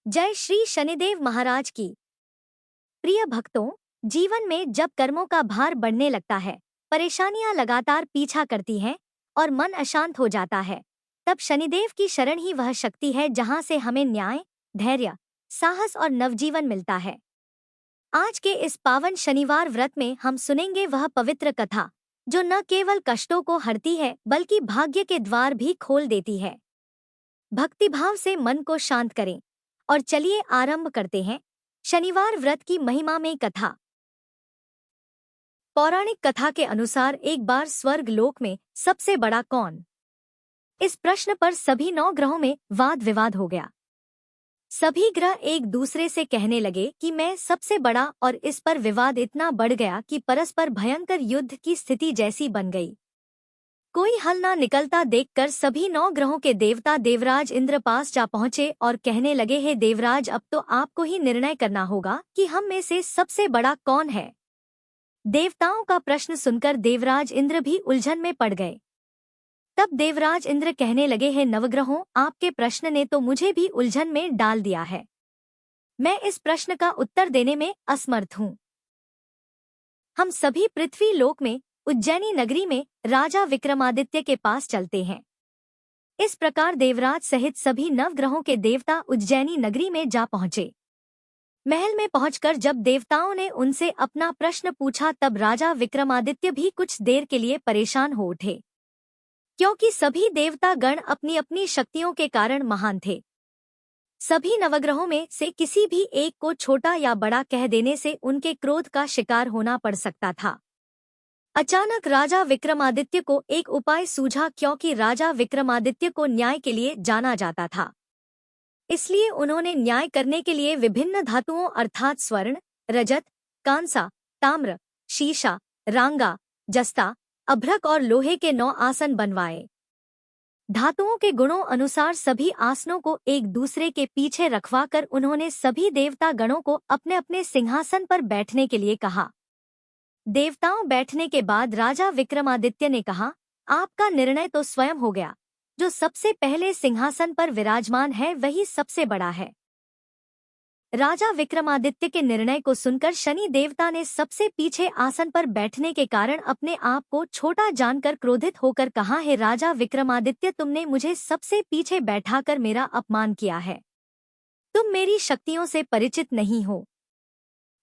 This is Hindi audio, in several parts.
जय श्री शनिदेव महाराज की। प्रिय भक्तों, जीवन में जब कर्मों का भार बढ़ने लगता है, परेशानियां लगातार पीछा करती हैं और मन अशांत हो जाता है, तब शनिदेव की शरण ही वह शक्ति है जहां से हमें न्याय, धैर्य, साहस और नवजीवन मिलता है। आज के इस पावन शनिवार व्रत में हम सुनेंगे वह पवित्र कथा जो न केवल कष्टों को हरती है बल्कि भाग्य के द्वार भी खोल देती है। भक्तिभाव से मन को शांत करें और चलिए आरंभ करते हैं शनिवार व्रत की महिमा में कथा। पौराणिक कथा के अनुसार एक बार स्वर्ग लोक में सबसे बड़ा कौन, इस प्रश्न पर सभी 9 ग्रहों में वाद विवाद हो गया। सभी ग्रह एक दूसरे से कहने लगे कि मैं सबसे बड़ा, और इस पर विवाद इतना बढ़ गया कि परस्पर भयंकर युद्ध की स्थिति जैसी बन गई। कोई हल ना निकलता देखकर सभी 9 ग्रहों के देवता देवराज इंद्र पास जा पहुंचे और कहने लगे, हे देवराज, अब तो आपको ही निर्णय करना होगा कि हम में से सबसे बड़ा कौन है। देवताओं का प्रश्न सुनकर देवराज इंद्र भी उलझन में पड़ गए। तब देवराज इंद्र कहने लगे, हे नवग्रहों, आपके प्रश्न ने तो मुझे भी उलझन में डाल दिया है। मैं इस प्रश्न का उत्तर देने में असमर्थ हूँ। हम सभी पृथ्वी लोक में उज्जैनी नगरी में राजा विक्रमादित्य के पास चलते हैं। इस प्रकार देवराज सहित सभी 9 ग्रहों के देवता उज्जैनी नगरी में जा पहुंचे। महल में पहुंचकर जब देवताओं ने उनसे अपना प्रश्न पूछा, तब राजा विक्रमादित्य भी कुछ देर के लिए परेशान हो उठे, क्योंकि सभी देवता गण अपनी अपनी शक्तियों के कारण महान थे। सभी नवग्रहों में से किसी भी एक को छोटा या बड़ा कह देने से उनके क्रोध का शिकार होना पड़ सकता था। अचानक राजा विक्रमादित्य को एक उपाय सूझा, क्योंकि राजा विक्रमादित्य को न्याय के लिए जाना जाता था। इसलिए उन्होंने न्याय करने के लिए विभिन्न धातुओं अर्थात स्वर्ण, रजत, कांसा, ताम्र, शीशा, रांगा, जस्ता, अभ्रक और लोहे के 9 आसन बनवाए। धातुओं के गुणों अनुसार सभी आसनों को एक दूसरे के पीछे रखवाकर उन्होंने सभी देवता गणों को अपने अपने सिंहासन पर बैठने के लिए कहा। देवताओं बैठने के बाद राजा विक्रमादित्य ने कहा, आपका निर्णय तो स्वयं हो गया। जो सबसे पहले सिंहासन पर विराजमान है वही सबसे बड़ा है। राजा विक्रमादित्य के निर्णय को सुनकर शनि देवता ने सबसे पीछे आसन पर बैठने के कारण अपने आप को छोटा जानकर क्रोधित होकर कहा, हे राजा विक्रमादित्य, तुमने मुझे सबसे पीछे बैठाकर मेरा अपमान किया है। तुम मेरी शक्तियों से परिचित नहीं हो।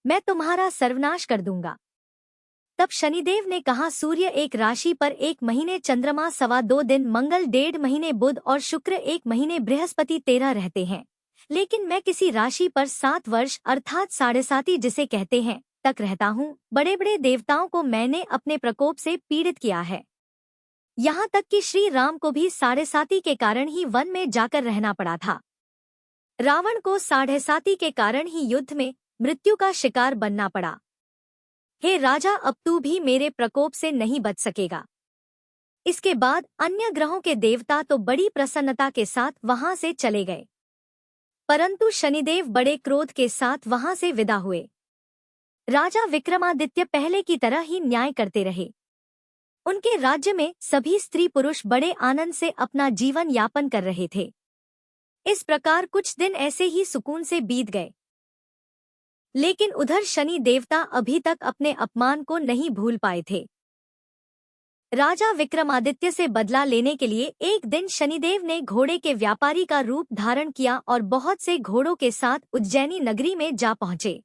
मैं तुम्हारा सर्वनाश कर दूंगा। तब शनिदेव ने कहा, सूर्य एक राशि पर 1 महीने, चंद्रमा 2.25 दिन, मंगल 1.5 महीने, बुध और शुक्र 1 महीने, बृहस्पति 13 रहते हैं। लेकिन मैं किसी राशि पर 7 वर्ष अर्थात 7.5 जिसे कहते हैं तक रहता हूँ। बड़े बड़े देवताओं को मैंने अपने प्रकोप से पीड़ित किया है। यहाँ तक कि श्री राम को भी 7.5 के कारण ही वन में जाकर रहना पड़ा था। रावण को 7.5 के कारण ही युद्ध में मृत्यु का शिकार बनना पड़ा। हे राजा, अब तू भी मेरे प्रकोप से नहीं बच सकेगा। इसके बाद अन्य ग्रहों के देवता तो बड़ी प्रसन्नता के साथ वहां से चले गए, परंतु शनिदेव बड़े क्रोध के साथ वहां से विदा हुए। राजा विक्रमादित्य पहले की तरह ही न्याय करते रहे। उनके राज्य में सभी स्त्री पुरुष बड़े आनंद से अपना जीवन यापन कर रहे थे। इस प्रकार कुछ दिन ऐसे ही सुकून से बीत गए। लेकिन उधर शनि देवता अभी तक अपने अपमान को नहीं भूल पाए थे। राजा विक्रमादित्य से बदला लेने के लिए एक दिन शनिदेव ने घोड़े के व्यापारी का रूप धारण किया और बहुत से घोड़ों के साथ उज्जैनी नगरी में जा पहुंचे।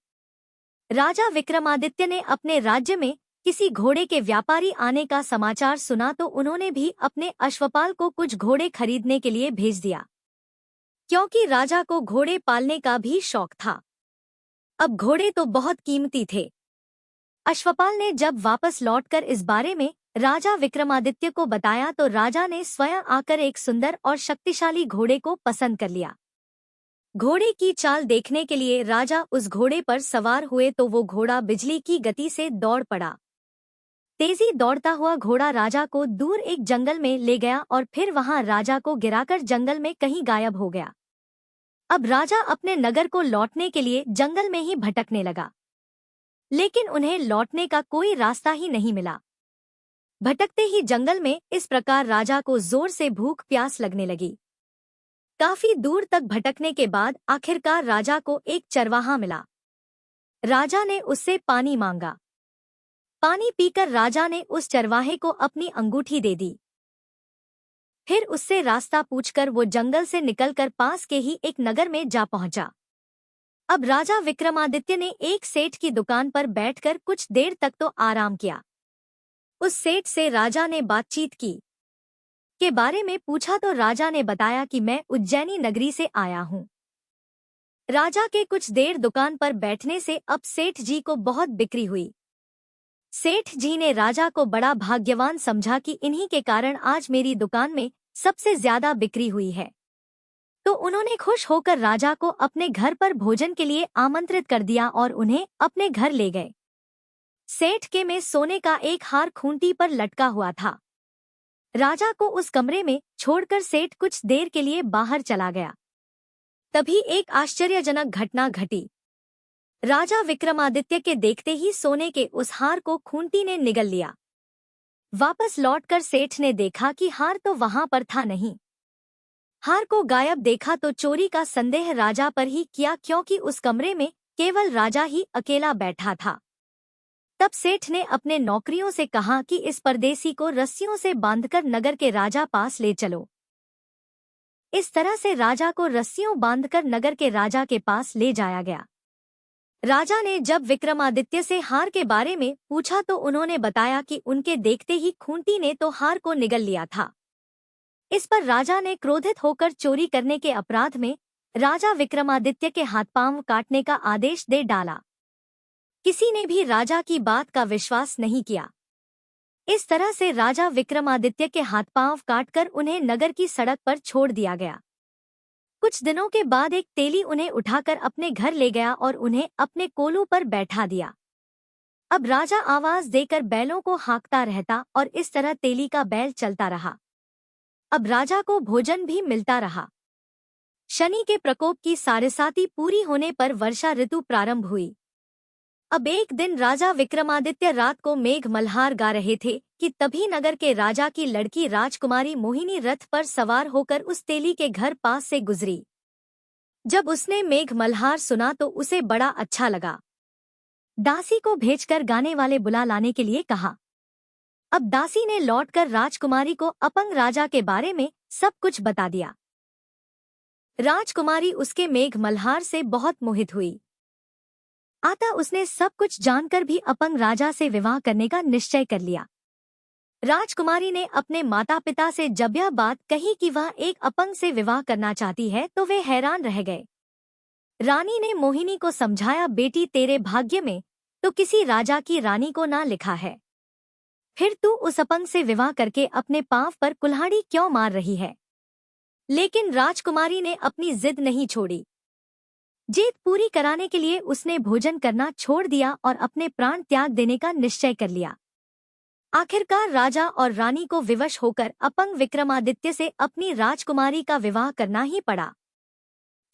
राजा विक्रमादित्य ने अपने राज्य में किसी घोड़े के व्यापारी आने का समाचार सुना तो उन्होंने भी अपने अश्वपाल को कुछ घोड़े खरीदने के लिए भेज दिया, क्योंकि राजा को घोड़े पालने का भी शौक था। अब घोड़े तो बहुत कीमती थे। अश्वपाल ने जब वापस लौटकर इस बारे में राजा विक्रमादित्य को बताया तो राजा ने स्वयं आकर एक सुंदर और शक्तिशाली घोड़े को पसंद कर लिया। घोड़े की चाल देखने के लिए राजा उस घोड़े पर सवार हुए तो वो घोड़ा बिजली की गति से दौड़ पड़ा। तेजी दौड़ता हुआ घोड़ा राजा को दूर एक जंगल में ले गया और फिर वहां राजा को गिराकर जंगल में कहीं गायब हो गया। अब राजा अपने नगर को लौटने के लिए जंगल में ही भटकने लगा, लेकिन उन्हें लौटने का कोई रास्ता ही नहीं मिला। भटकते ही जंगल में इस प्रकार राजा को जोर से भूख प्यास लगने लगी। काफी दूर तक भटकने के बाद आखिरकार राजा को एक चरवाहा मिला। राजा ने उससे पानी मांगा। पानी पीकर राजा ने उस चरवाहे को अपनी अंगूठी दे दी। फिर उससे रास्ता पूछकर वो जंगल से निकलकर पास के ही एक नगर में जा पहुंचा। अब राजा विक्रमादित्य ने एक सेठ की दुकान पर बैठकर कुछ देर तक तो आराम किया। उस सेठ से राजा ने बातचीत की के बारे में पूछा तो राजा ने बताया कि मैं उज्जैनी नगरी से आया हूँ। राजा के कुछ देर दुकान पर बैठने से अब सेठ जी को बहुत बिक्री हुई। सेठ जी ने राजा को बड़ा भाग्यवान समझा कि इन्हीं के कारण आज मेरी दुकान में सबसे ज्यादा बिक्री हुई है। तो उन्होंने खुश होकर राजा को अपने घर पर भोजन के लिए आमंत्रित कर दिया और उन्हें अपने घर ले गए। सेठ के में सोने का एक हार खूंटी पर लटका हुआ था। राजा को उस कमरे में छोड़कर सेठ कुछ देर के लिए बाहर चला गया। तभी एक आश्चर्यजनक घटना घटी। राजा विक्रमादित्य के देखते ही सोने के उस हार को खूंटी ने निगल लिया। वापस लौटकर सेठ ने देखा कि हार तो वहां पर था नहीं। हार को गायब देखा तो चोरी का संदेह राजा पर ही किया, क्योंकि उस कमरे में केवल राजा ही अकेला बैठा था। तब सेठ ने अपने नौकरियों से कहा कि इस परदेसी को रस्सियों से बांधकर नगर के राजा पास ले चलो। इस तरह से राजा को रस्सियों बांधकर नगर के राजा के पास ले जाया गया। राजा ने जब विक्रमादित्य से हार के बारे में पूछा तो उन्होंने बताया कि उनके देखते ही खूंटी ने तो हार को निगल लिया था। इस पर राजा ने क्रोधित होकर चोरी करने के अपराध में राजा विक्रमादित्य के हाथ पांव काटने का आदेश दे डाला। किसी ने भी राजा की बात का विश्वास नहीं किया। इस तरह से राजा विक्रमादित्य के हाथ पांव काटकर उन्हें नगर की सड़क पर छोड़ दिया गया। कुछ दिनों के बाद एक तेली उन्हें उठाकर अपने घर ले गया और उन्हें अपने कोलू पर बैठा दिया। अब राजा आवाज देकर बैलों को हाँकता रहता और इस तरह तेली का बैल चलता रहा। अब राजा को भोजन भी मिलता रहा। शनि के प्रकोप की साढ़ेसाती पूरी होने पर वर्षा ऋतु प्रारंभ हुई। अब एक दिन राजा विक्रमादित्य रात को मेघ मल्हार गा रहे थे कि तभी नगर के राजा की लड़की राजकुमारी मोहिनी रथ पर सवार होकर उस तेली के घर पास से गुजरी। जब उसने मेघ मल्हार सुना तो उसे बड़ा अच्छा लगा। दासी को भेजकर गाने वाले बुला लाने के लिए कहा। अब दासी ने लौटकर राजकुमारी को अपंग राजा के बारे में सब कुछ बता दिया। राजकुमारी उसके मेघ मल्हार से बहुत मोहित हुई। अतः उसने सब कुछ जानकर भी अपंग राजा से विवाह करने का निश्चय कर लिया। राजकुमारी ने अपने माता पिता से जब यह बात कही कि वह एक अपंग से विवाह करना चाहती है तो वे हैरान रह गए। रानी ने मोहिनी को समझाया, बेटी तेरे भाग्य में तो किसी राजा की रानी को ना लिखा है, फिर तू उस अपंग से विवाह करके अपने पांव पर कुल्हाड़ी क्यों मार रही है। लेकिन राजकुमारी ने अपनी जिद नहीं छोड़ी। जीत पूरी कराने के लिए उसने भोजन करना छोड़ दिया और अपने प्राण त्याग देने का निश्चय कर लिया। आखिरकार राजा और रानी को विवश होकर अपंग विक्रमादित्य से अपनी राजकुमारी का विवाह करना ही पड़ा।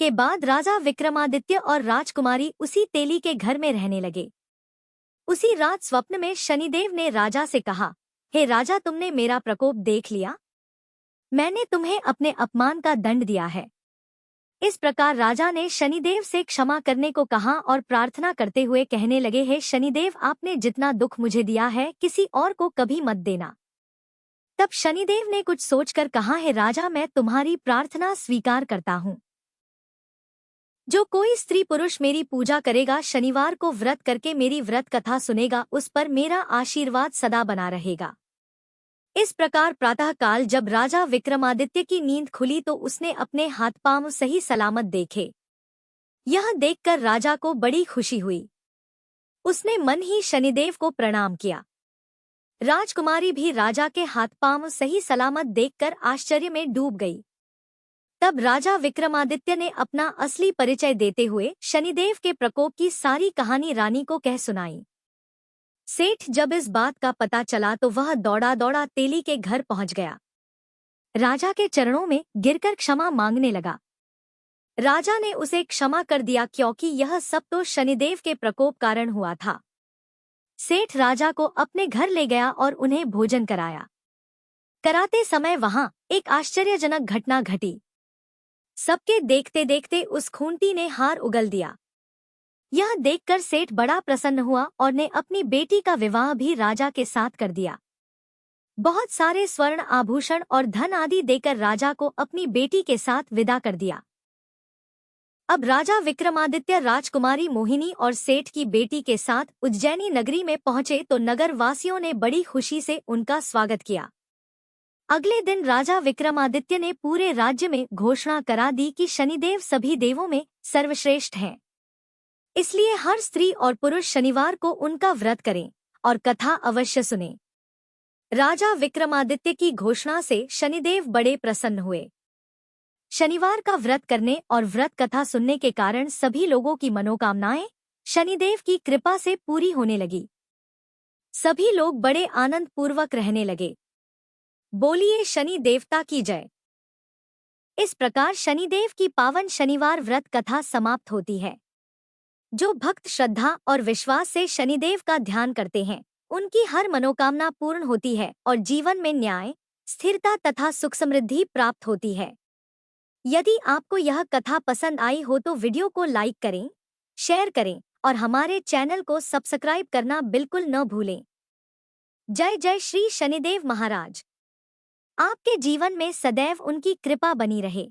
के बाद राजा विक्रमादित्य और राजकुमारी उसी तेली के घर में रहने लगे। उसी रात स्वप्न में शनिदेव ने राजा से कहा, हे राजा, तुमने मेरा प्रकोप देख लिया। मैंने तुम्हें अपने अपमान का दंड दिया है। इस प्रकार राजा ने शनिदेव से क्षमा करने को कहा और प्रार्थना करते हुए कहने लगे, हे शनिदेव, आपने जितना दुख मुझे दिया है किसी और को कभी मत देना। तब शनिदेव ने कुछ सोचकर कहा, हे राजा, मैं तुम्हारी प्रार्थना स्वीकार करता हूँ। जो कोई स्त्री पुरुष मेरी पूजा करेगा, शनिवार को व्रत करके मेरी व्रत कथा सुनेगा, उस पर मेरा आशीर्वाद सदा बना रहेगा। इस प्रकार प्रातःकाल जब राजा विक्रमादित्य की नींद खुली तो उसने अपने हाथ पांव सही सलामत देखे। यह देखकर राजा को बड़ी खुशी हुई। उसने मन ही शनिदेव को प्रणाम किया। राजकुमारी भी राजा के हाथ पांव सही सलामत देखकर आश्चर्य में डूब गई। तब राजा विक्रमादित्य ने अपना असली परिचय देते हुए शनिदेव के प्रकोप की सारी कहानी रानी को कह सुनाई। सेठ जब इस बात का पता चला तो वह दौड़ा दौड़ा तेली के घर पहुंच गया। राजा के चरणों में गिरकर क्षमा मांगने लगा। राजा ने उसे क्षमा कर दिया, क्योंकि यह सब तो शनिदेव के प्रकोप कारण हुआ था। सेठ राजा को अपने घर ले गया और उन्हें भोजन कराया। कराते समय वहां एक आश्चर्यजनक घटना घटी। सबके देखते देखते उस खूंटी ने हार उगल दिया। यह देखकर सेठ बड़ा प्रसन्न हुआ और ने अपनी बेटी का विवाह भी राजा के साथ कर दिया। बहुत सारे स्वर्ण आभूषण और धन आदि देकर राजा को अपनी बेटी के साथ विदा कर दिया। अब राजा विक्रमादित्य राजकुमारी मोहिनी और सेठ की बेटी के साथ उज्जैनी नगरी में पहुंचे तो नगर वासियों ने बड़ी खुशी से उनका स्वागत किया। अगले दिन राजा विक्रमादित्य ने पूरे राज्य में घोषणा करा दी कि शनिदेव सभी देवों में सर्वश्रेष्ठ हैं। इसलिए हर स्त्री और पुरुष शनिवार को उनका व्रत करें और कथा अवश्य सुनें। राजा विक्रमादित्य की घोषणा से शनिदेव बड़े प्रसन्न हुए। शनिवार का व्रत करने और व्रत कथा सुनने के कारण सभी लोगों की मनोकामनाएं शनिदेव की कृपा से पूरी होने लगी। सभी लोग बड़े आनंद पूर्वक रहने लगे। बोलिए शनि देवता की जय। इस प्रकार शनिदेव की पावन शनिवार व्रत कथा समाप्त होती है। जो भक्त श्रद्धा और विश्वास से शनिदेव का ध्यान करते हैं, उनकी हर मनोकामना पूर्ण होती है और जीवन में न्याय, स्थिरता तथा सुख समृद्धि प्राप्त होती है। यदि आपको यह कथा पसंद आई हो तो वीडियो को लाइक करें, शेयर करें और हमारे चैनल को सब्सक्राइब करना बिल्कुल न भूलें। जय जय श्री शनिदेव महाराज। आपके जीवन में सदैव उनकी कृपा बनी रहे।